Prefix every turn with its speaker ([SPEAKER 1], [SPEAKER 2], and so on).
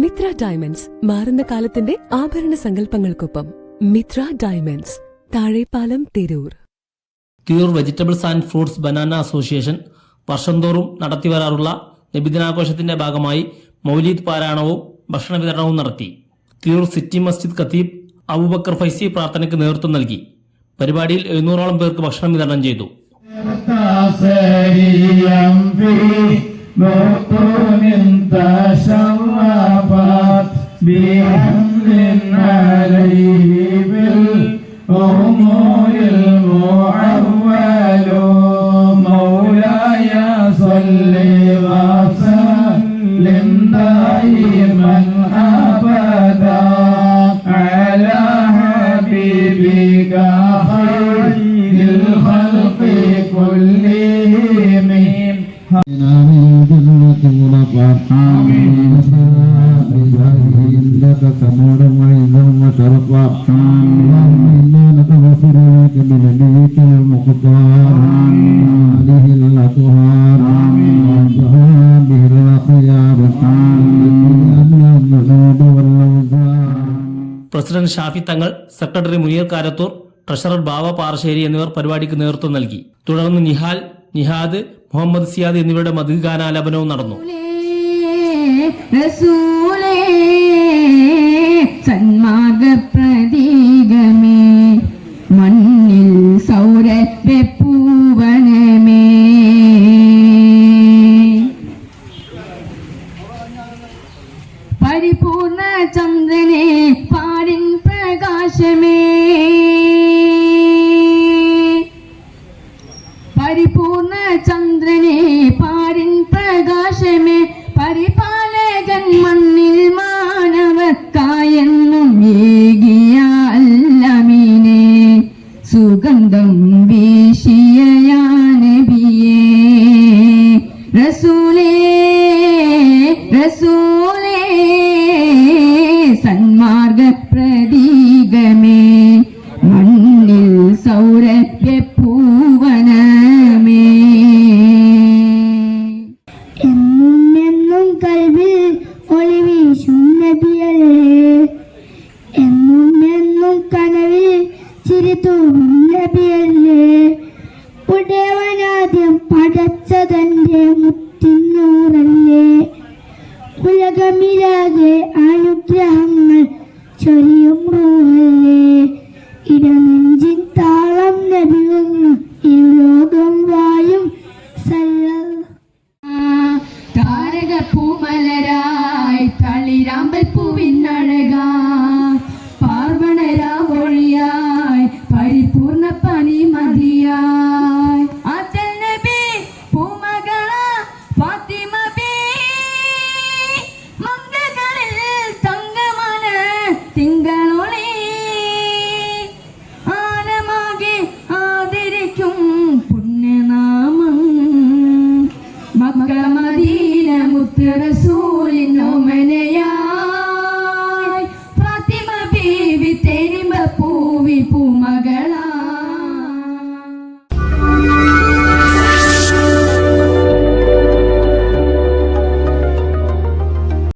[SPEAKER 1] Mitra diamonds മാറുന്ന കാലത്തിന്റെ ആഭരണ സങ്കല്പങ്ങൾക്കൊപ്പം. Mithra diamonds, Thazhepalam, Tirur.
[SPEAKER 2] Tirur vegetables and fruits banana association വർഷം തോറും നടത്തിവരാറുള്ള നബിദിനാഘോഷത്തിന്റെ ഭാഗമായി മൗലീദ് പാരായണവും ഭക്ഷണ വിതരണവും നടത്തി. തിരൂർ സിറ്റി മസ്ജിദ് ഖത്തീബ് അബൂബക്കർ ഫൈസി പ്രാർത്ഥനയ്ക്ക് നേതൃത്വം നൽകി. പരിപാടിയിൽ 700ഓളം പേർക്ക് ഭക്ഷണം വിതരണം ചെയ്തു. പ്രസിഡന്റ് ഷാഫി തങ്ങൾ, സെക്രട്ടറി മുനീർ കാരത്തൂർ, ട്രഷറർ ബാവ പാറശ്ശേരി എന്നിവർ പരിപാടിക്ക് നേതൃത്വം നൽകി. തുടർന്ന് നിഹാൽ, നിഹാദ്, മുഹമ്മദ് സിയാദ് എന്നിവരുടെ മധു ഗാനാലാപനവും നടന്നു.
[SPEAKER 3] സന്മാർഗ പ്രതീകമേ, മണ്ണിൽ സൗരഭ്യ പൂവനമേ, പരിപൂർണ ചന്ദ്രനെ പാരിൻ പ്രകാശമേ, പരിപൂർണ ചന്ദ്രനെ പാരിൻ പ്രകാശമേ, പരിപാലകൻ മണ്ണിൽ മാനവക്കായെന്നും ഏകിയ അല്ലമീനെ, സുഗന്ധം വീശിയ നബിയേ, റസൂലേ റസൂലേ, സന്മാർഗ പ്രതീകമേ, മണ്ണിൽ സൗരഭ്യ പൂവനമേ. എന്നും കൽവിൽ ഒളിവീശും നബിയല്ലേ, എന്നും കനവിൽ ചിരിതൂറും നബിയല്ലേ, ഉടയവനാദ്യം പടച്ചതന്റെ മുത്തിനൂറല്ലേ, ഉലകമിലാകെ അനുഗ്രഹങ്ങൾ ചൊരിയും റൂഹല്ലേ, ഇടനെഞ്ചിൻ താളം നബിയുന്നു ഇരുലോകം വായും സല്ല